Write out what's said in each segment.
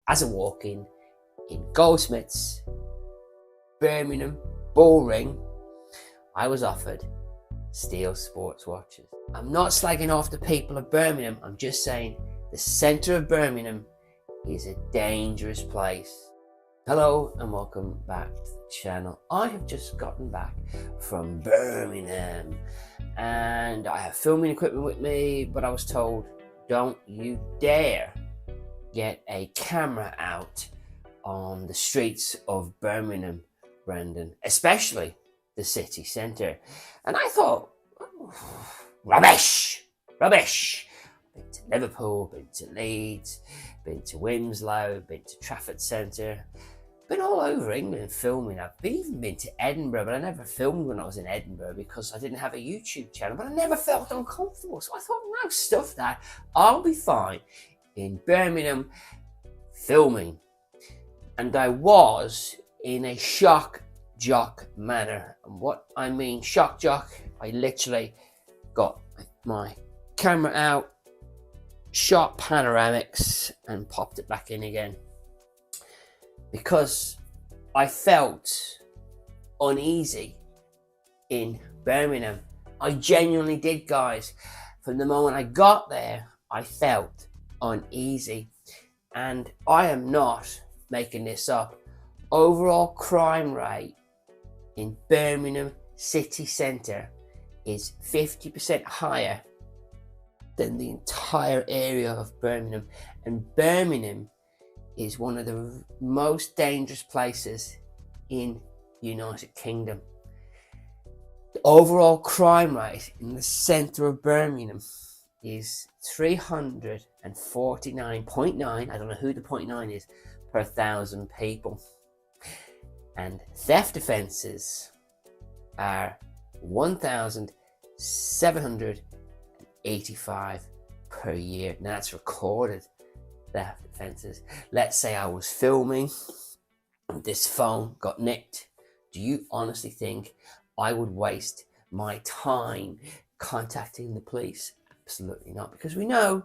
as I walk in Goldsmiths, Birmingham, Bullring, I was offered steel sports watches. I'm not slagging off the people of Birmingham, I'm just saying the centre of Birmingham is a dangerous place. Hello and welcome back to the channel. I have just gotten back from Birmingham and I have filming equipment with me, but I was told, don't you dare get a camera out on the streets of Birmingham, Brendan, especially the city centre. And I thought, oh, rubbish. Been to Liverpool, been to Leeds, been to Winslow, been to Trafford Centre, been all over England filming. I've even been to Edinburgh, but I never filmed when I was in Edinburgh because I didn't have a YouTube channel, but I never felt uncomfortable. So I thought, no, stuff that, I'll be fine in Birmingham filming. And I was in a shock jock manner. And what I mean shock jock, I literally got my camera out, shot panoramics and popped it back in again because I felt uneasy in Birmingham. I genuinely did, guys. From the moment I got there, I felt uneasy, and I am not making this up. Overall crime rate in Birmingham city centre is 50% higher than the entire area of Birmingham, and Birmingham is one of the most dangerous places in the United Kingdom. The overall crime rate in the centre of Birmingham is 349.9, I don't know who the 0.9 is, per 1,000 people. And theft offences are 1,785 per year. Now that's recorded theft offences. Let's say I was filming and this phone got nicked. Do you honestly think I would waste my time contacting the police? Absolutely not, because we know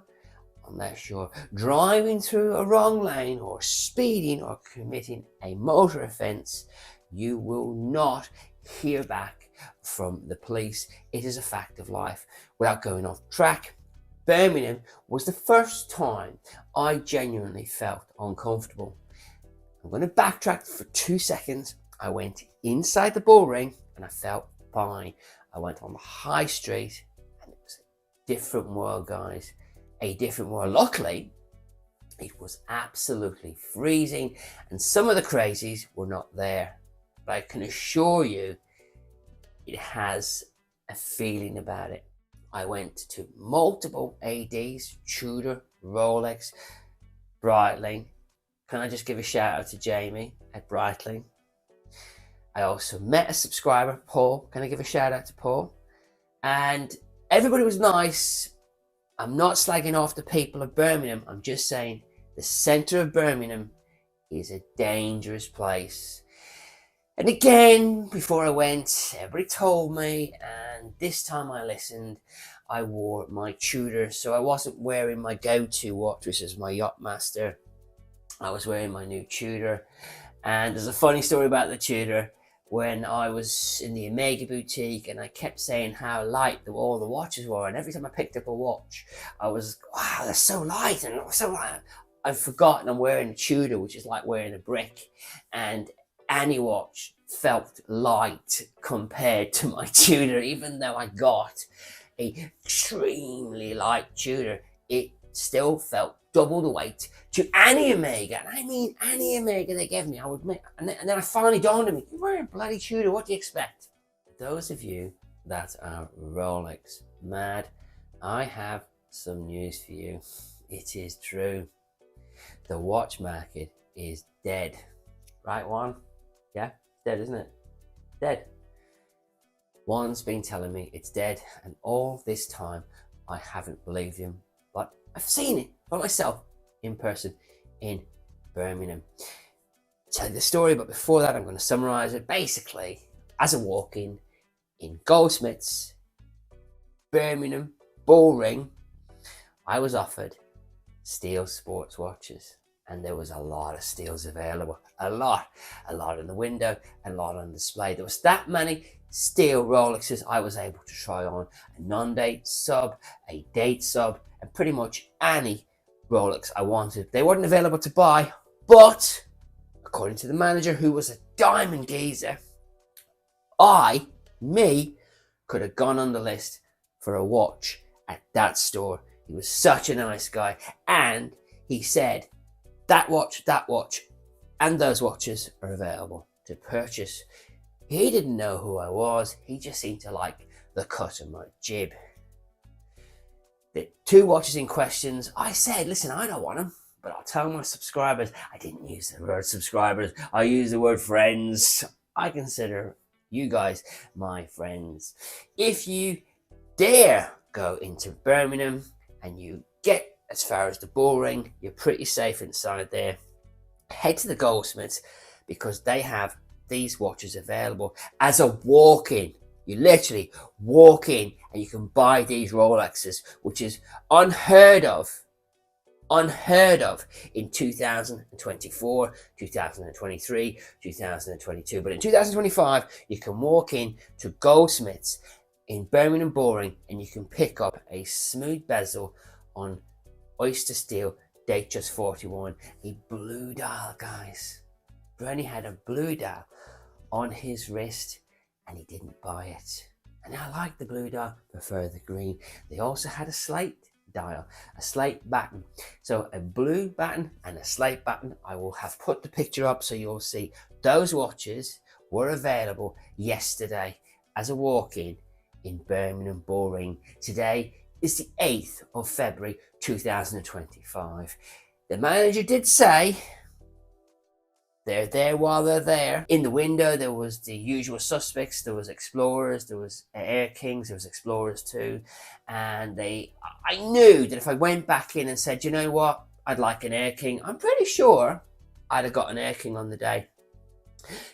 unless you're driving through a wrong lane or speeding or committing a motor offence, you will not hear back from the police. It is a fact of life. Without going off track, Birmingham was the first time I genuinely felt uncomfortable. I'm going to backtrack for 2 seconds. I went inside the Bullring and I felt fine. I went on the high street and it was a different world, guys. A different world. Luckily, it was absolutely freezing and some of the crazies were not there. But I can assure you, it has a feeling about it. I went to multiple ADs, Tudor, Rolex, Breitling. Can I just give a shout out to Jamie at Breitling? I also met a subscriber, Paul. Can I give a shout out to Paul? And everybody was nice. I'm not slagging off the people of Birmingham. I'm just saying the centre of Birmingham is a dangerous place. And again, before I went, everybody told me, and this time I listened, I wore my Tudor. So I wasn't wearing my go-to watch, which is my Yachtmaster. I was wearing my new Tudor. And there's a funny story about the Tudor. When I was in the Omega boutique and I kept saying how light all the watches were, and every time I picked up a watch, I was, wow, they're so light and so light. I've forgotten I'm wearing a Tudor, which is like wearing a brick, and any watch felt light compared to my Tudor. Even though I got a extremely light Tudor, it still felt double the weight to any Omega, and I mean any Omega they gave me, I would make. And then I finally dawned on me, you're wearing a bloody Tudor, what do you expect? Those of you that are Rolex mad, I have some news for you. It is true. The watch market is dead. Right, Juan? Yeah, it's dead, isn't it? Dead. Juan's been telling me it's dead, and all this time I haven't believed him, but I've seen it for myself in person in Birmingham. I'll tell you the story, but before that I'm going to summarise it. Basically, as I walk in Goldsmiths, Birmingham, Bullring, I was offered steel sports watches. and there was a lot of steals available. A lot in the window, a lot on display. There was that many steel Rolexes I was able to try on: a non-date sub, a date sub, and pretty much any Rolex I wanted. They weren't available to buy, but according to the manager, who was a diamond geezer, me, could have gone on the list for a watch at that store. He was such a nice guy, and he said that watch, and those watches are available to purchase. He didn't know who I was. He just seemed to like the cut of my jib. The two watches in questions, I said, listen, I don't want them, but I'll tell my subscribers. I didn't use the word subscribers. I used the word friends. I consider you guys my friends. If you dare go into Birmingham and you get as far as the bull ring, you're pretty safe inside there. Head to the Goldsmiths, because they have these watches available as a walk-in. You literally walk in and you can buy these Rolexes, which is unheard of in 2024, 2023, 2022. But in 2025, you can walk in to Goldsmiths in Birmingham Boring and you can pick up a smooth bezel on oyster steel Datejust 41, a blue dial, guys. Bernie had a blue dial on his wrist and he didn't buy it. And I like the blue dial, prefer the green. They also had a slate dial, a slate batten. So a blue batten and a slate batten. I will have put the picture up so you'll see. Those watches were available yesterday as a walk-in in Birmingham Boring. Today is the 8th of February 2025. The manager did say they're there while they're there. In the window, there was the usual suspects. There was Explorers, there was Air Kings, there was Explorers too. And I knew that if I went back in and said, you know what, I'd like an Air King, I'm pretty sure I'd have got an Air King on the day.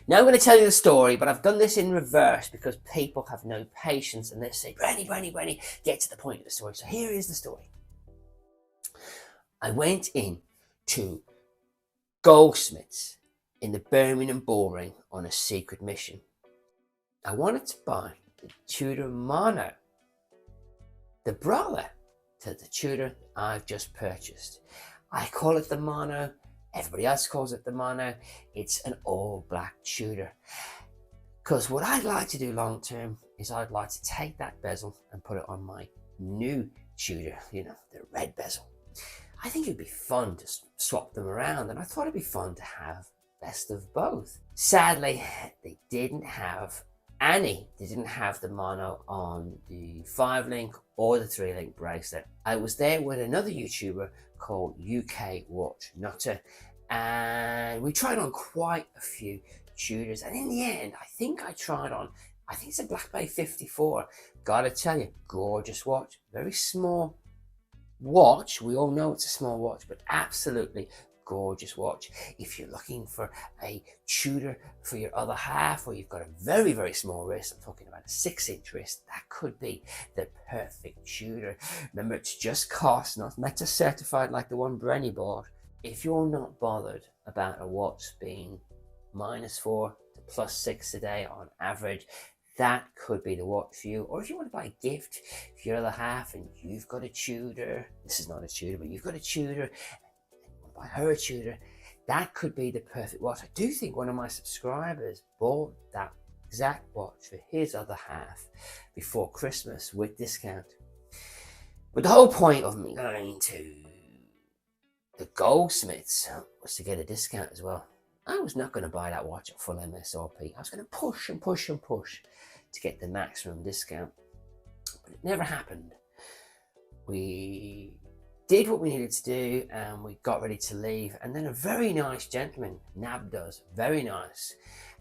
Now I'm going to tell you the story, but I've done this in reverse because people have no patience and they say, Brenny, get to the point of the story. So here is the story. I went in to Goldsmiths in the Birmingham Boring on a secret mission. I wanted to buy the Tudor Mono, the brother to the Tudor I've just purchased. I call it the Mono. Everybody else calls it the Mono. It's an all black Tudor. Because what I'd like to do long term is I'd like to take that bezel and put it on my new Tudor, you know, the red bezel. I think it'd be fun to swap them around, and I thought it'd be fun to have best of both. Sadly, they didn't have the Mono on the 5-link or the 3-link bracelet. I was there with another YouTuber called UK Watch Nutter, and we tried on quite a few Tudors, and in the end, I think it's a Black Bay 54. Gotta tell you, gorgeous watch, very small watch. We all know it's a small watch, but absolutely gorgeous watch. If you're looking for a Tudor for your other half, or you've got a very, very small wrist, I'm talking about a 6-inch wrist, that could be the perfect Tudor. Remember, it's just cost, not Meta certified like the one Brenny bought. If you're not bothered about a watch being -4 to +6 a day on average, that could be the watch for you. Or if you want to buy a gift for your other half and you've got a Tudor, this is not a Tudor, but you've got a Tudor, and you want to buy her a Tudor, that could be the perfect watch. I do think one of my subscribers bought that exact watch for his other half before Christmas with discount. But the whole point of me going to the Goldsmiths was to get a discount as well. I was not going to buy that watch at full MSRP. I was going to push and push and push to get the maximum discount, but it never happened. We did what we needed to do and we got ready to leave, and then a very nice gentleman nabbed us, very nice,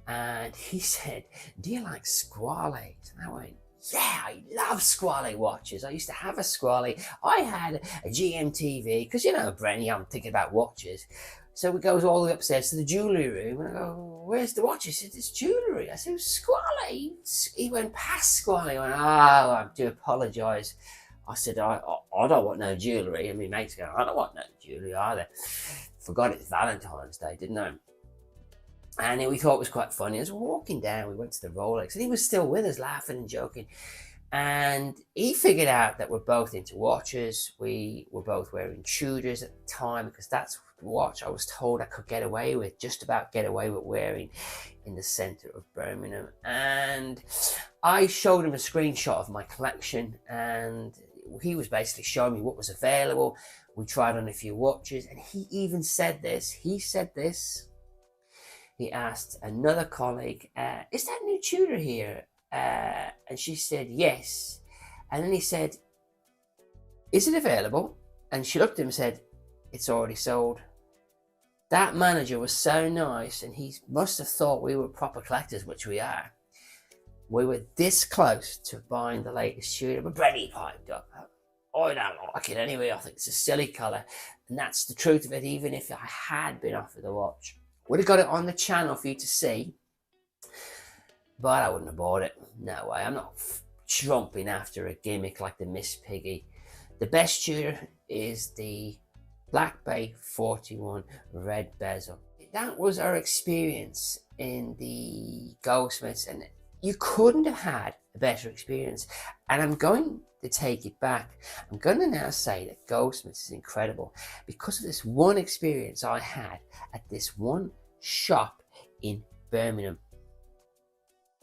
and he said, do you like Squales? And I went, yeah, I love Squale watches. I used to have a Squale. I had a GMTV, because you know, Brenny, I'm thinking about watches. So we goes all the way upstairs to the jewellery room, and I go, where's the watch? He said, it's jewellery. I said, Squale. He went past Squale. I went, I do apologise. I said, I don't want no jewellery. And my mate's going, I don't want no jewellery either. forgot it's Valentine's Day, didn't I? And we thought it was quite funny. As we were walking down, we went to the Rolex, and he was still with us, laughing and joking. And he figured out that we're both into watches. We were both wearing Tudors at the time, because that's the watch I was told I could get away with, just about get away with wearing in the centre of Birmingham. And I showed him a screenshot of my collection, and he was basically showing me what was available. We tried on a few watches, and he even said this. He asked another colleague, is that new Tudor here? And she said, yes. And then he said, is it available? And she looked at him and said, it's already sold. That manager was so nice, and he must have thought we were proper collectors, which we are. We were this close to buying the latest Tudor, but Brenny piped up. I don't like it anyway. I think it's a silly colour. And that's the truth of it, even if I had been offered the watch. Would have got it on the channel for you to see, but I wouldn't have bought it. No way. I'm not jumping after a gimmick like the Miss Piggy. The best Tudor is the Black Bay 41 red bezel. That was our experience in the Goldsmiths, and you couldn't have had a better experience. And I'm going to take it back. I'm going to now say that Goldsmiths is incredible because of this one experience I had at this one shop in Birmingham.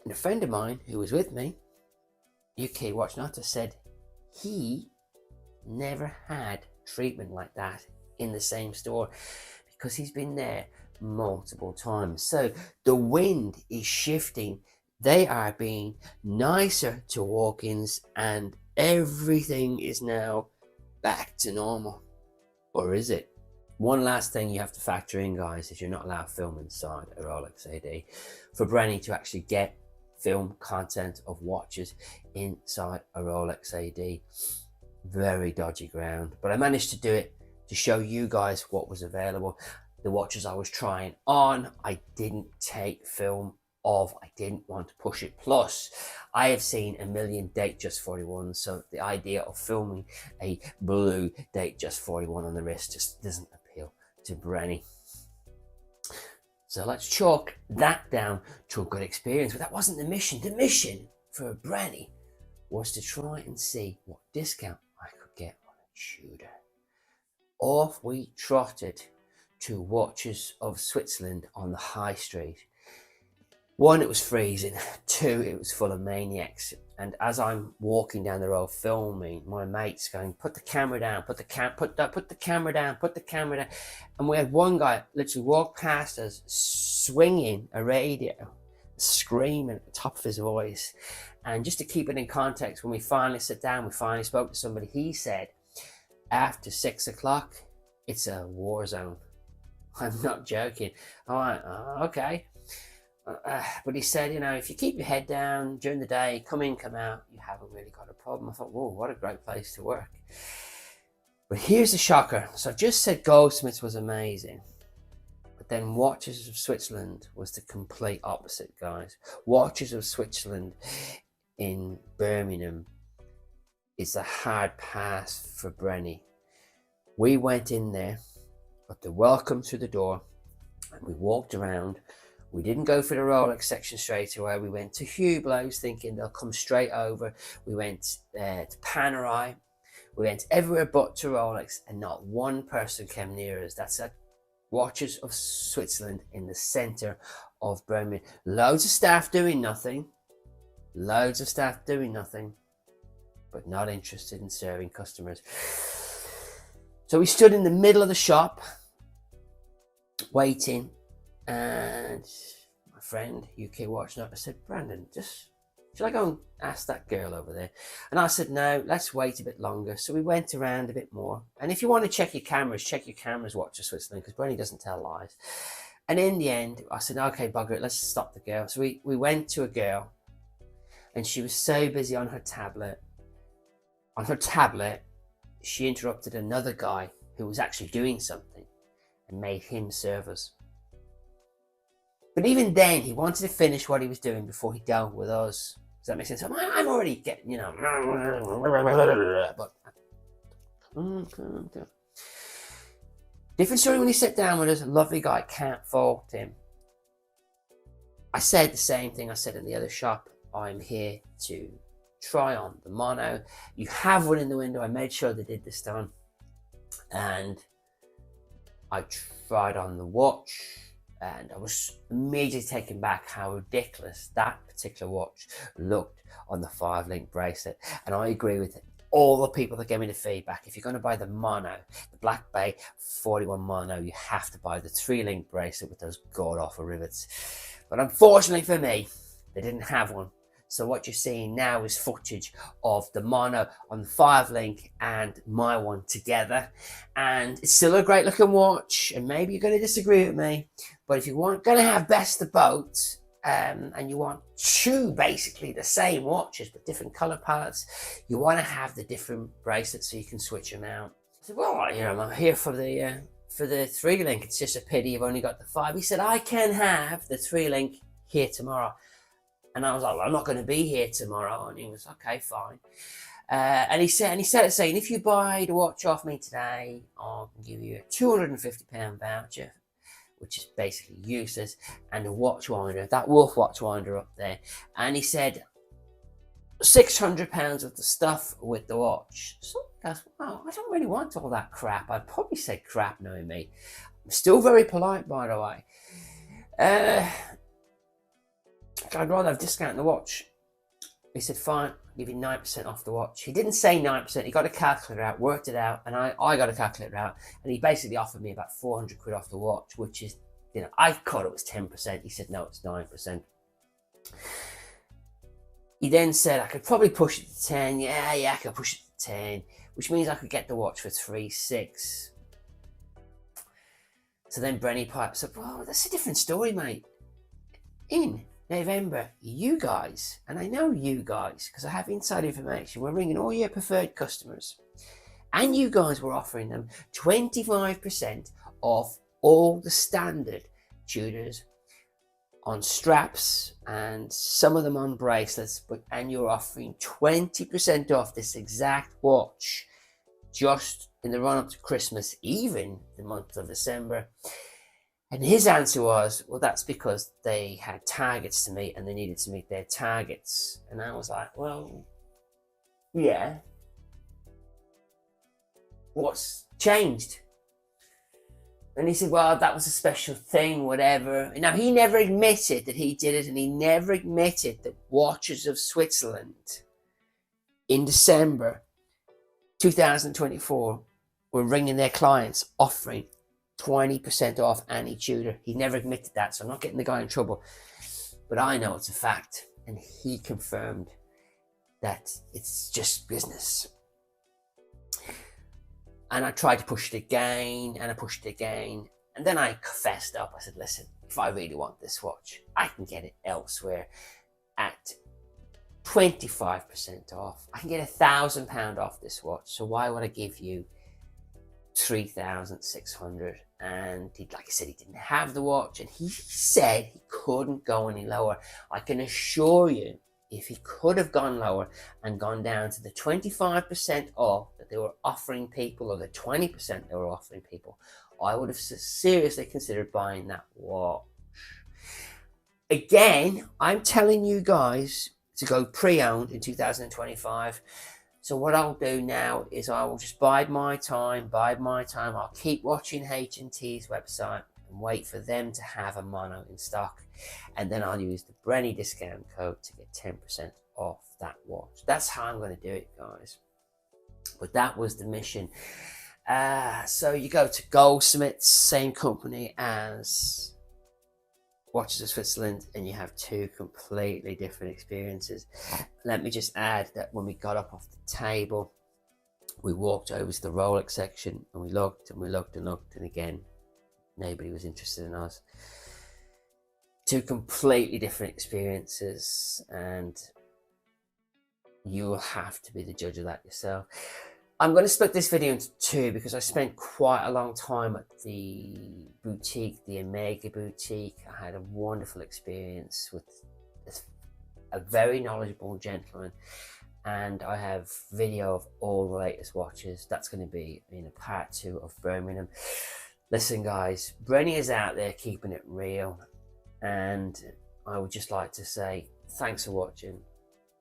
And a friend of mine who was with me, UK Watch Not, said he never had treatment like that in the same store because he's been there multiple times. So the wind is shifting. They are being nicer to walk-ins, and everything is now back to normal. Or is it? One last thing you have to factor in, guys, is you're not allowed to film inside a Rolex AD. For Brenny to actually get film content of watches inside a Rolex AD, very dodgy ground. But I managed to do it to show you guys what was available. The watches I was trying on, I didn't take film of. I didn't want to push it. Plus, I have seen a million Datejust 41s, so the idea of filming a blue Datejust 41 on the wrist just doesn't appeal to Brenny. So let's chalk that down to a good experience. But that wasn't the mission. The mission for Brenny was to try and see what discount I could get on a Tudor. Off we trotted to Watches of Switzerland on the high street. One, it was freezing. Two, it was full of maniacs. And as I'm walking down the road filming, my mate's going, put the camera down, put the camera down, put the camera down. And we had one guy literally walk past us, swinging a radio, screaming at the top of his voice. And just to keep it in context, when we finally sat down, we finally spoke to somebody, he said, after 6 o'clock, it's a war zone. I'm not joking. I'm like, oh, okay. But he said, you know, if you keep your head down during the day, come in, come out, you haven't really got a problem. I thought, whoa, what a great place to work. But here's the shocker. So I just said Goldsmiths was amazing. But then Watches of Switzerland was the complete opposite, guys. Watches of Switzerland in Birmingham is a hard pass for Brenny. We went in there, got the welcome to the door, and we walked around. We didn't go for the Rolex section straight away. We went to Hublots thinking they'll come straight over. We went to Panerai. We went everywhere but to Rolex, and not one person came near us. That's at Watches of Switzerland in the centre of Birmingham. Loads of staff doing nothing. Loads of staff doing nothing, but not interested in serving customers. So we stood in the middle of the shop, waiting. And my friend, UK Watch Not, said, Brandon, should I go and ask that girl over there? And I said, no, let's wait a bit longer. So we went around a bit more. And if you want to check your cameras, Watch of Switzerland, because Brenny doesn't tell lies. And in the end, I said, okay, bugger it, let's stop the girl. So we went to a girl, and she was so busy on her tablet. On her tablet, she interrupted another guy who was actually doing something and made him serve us. But even then, he wanted to finish what he was doing before he dealt with us. Does that make sense? I'm already getting, you know, but Different story when he sat down with us. A lovely guy, can't fault him. I said the same thing I said in the other shop. I'm here to try on the mono. You have one in the window. I made sure they did this time. And I tried on the watch, and I was immediately taken back how ridiculous that particular watch looked on the 5-link bracelet. And I agree with all the people that gave me the feedback. If you're going to buy the mono, the Black Bay 41 mono, you have to buy the 3-link bracelet with those god-awful rivets. But unfortunately for me, they didn't have one. So what you're seeing now is footage of the mono on the 5-link and my one together. And it's still a great looking watch. And maybe you're going to disagree with me, but if you want going to have best of both, and you want two basically the same watches but different color palettes, you want to have the different bracelets so you can switch them out. I said, well, you know, I'm here for the 3-link. It's just a pity you've only got the 5. He said, I can have the 3-link here tomorrow. And I was like, well, I'm not going to be here tomorrow. And he was, okay, fine. And he said, saying, if you buy the watch off me today, I'll give you a £250 voucher, which is basically useless, and a watch winder, that Wolf watch winder up there. And he said, £600 of the stuff with the watch. So I goes, wow, I don't really want all that crap. I'd probably say crap knowing me. I'm still very polite, by the way. I'd rather have discount on the watch. He said, fine, I'll give you 9% off the watch. He didn't say 9%. He got a calculator out, worked it out, and I got a calculator out, and he basically offered me about 400 quid off the watch, which is, you know, I thought it was 10%. He said, no, it's 9%. He then said, I could probably push it to 10. Yeah, I could push it to 10, which means I could get the watch for 3.6. So then Brenny pipes up, well, that's a different story, mate. In November, you guys, and I know you guys because I have inside information, we're ringing all your preferred customers, and you guys were offering them 25% off all the standard Tudors on straps and some of them on bracelets, and you're offering 20% off this exact watch just in the run up to Christmas, even the month of December. And his answer was, well, that's because they had targets to meet and they needed to meet their targets. And I was like, well, yeah. What's changed? And he said, well, that was a special thing, whatever. Now, he never admitted that he did it, and he never admitted that Watches of Switzerland in December 2024 were ringing their clients offering 20% off any Tudor. He never admitted that, so I'm not getting the guy in trouble. But I know it's a fact, and he confirmed that it's just business. And I tried to push it again, and I pushed it again. And then I fessed up. I said, listen, if I really want this watch, I can get it elsewhere at 25% off. I can get £1,000 off this watch. So why would I give you 3,600? And he, like I said, he didn't have the watch, and he said he couldn't go any lower. I can assure you, if he could have gone lower and gone down to the 25% off that they were offering people, or the 20% they were offering people, I would have seriously considered buying that watch. Again, I'm telling you guys to go pre-owned in 2025. So what I'll do now is I will just bide my time. I'll keep watching H&T's website and wait for them to have a mono in stock. And then I'll use the Brenny discount code to get 10% off that watch. That's how I'm going to do it, guys. But that was the mission. So you go to Goldsmiths, same company as Watches of Switzerland, and you have two completely different experiences. Let me just add that when we got up off the table, we walked over to the Rolex section, and we looked and we looked and looked, and again, nobody was interested in us. Two completely different experiences, and you will have to be the judge of that yourself. I'm going to split this video into two because I spent quite a long time at the boutique, the Omega boutique. I had a wonderful experience with a very knowledgeable gentleman, and I have video of all the latest watches. That's going to be in a part 2 of Birmingham. Listen guys, Brenny is out there keeping it real, and I would just like to say thanks for watching,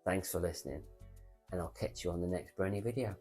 thanks for listening, and I'll catch you on the next Brenny video.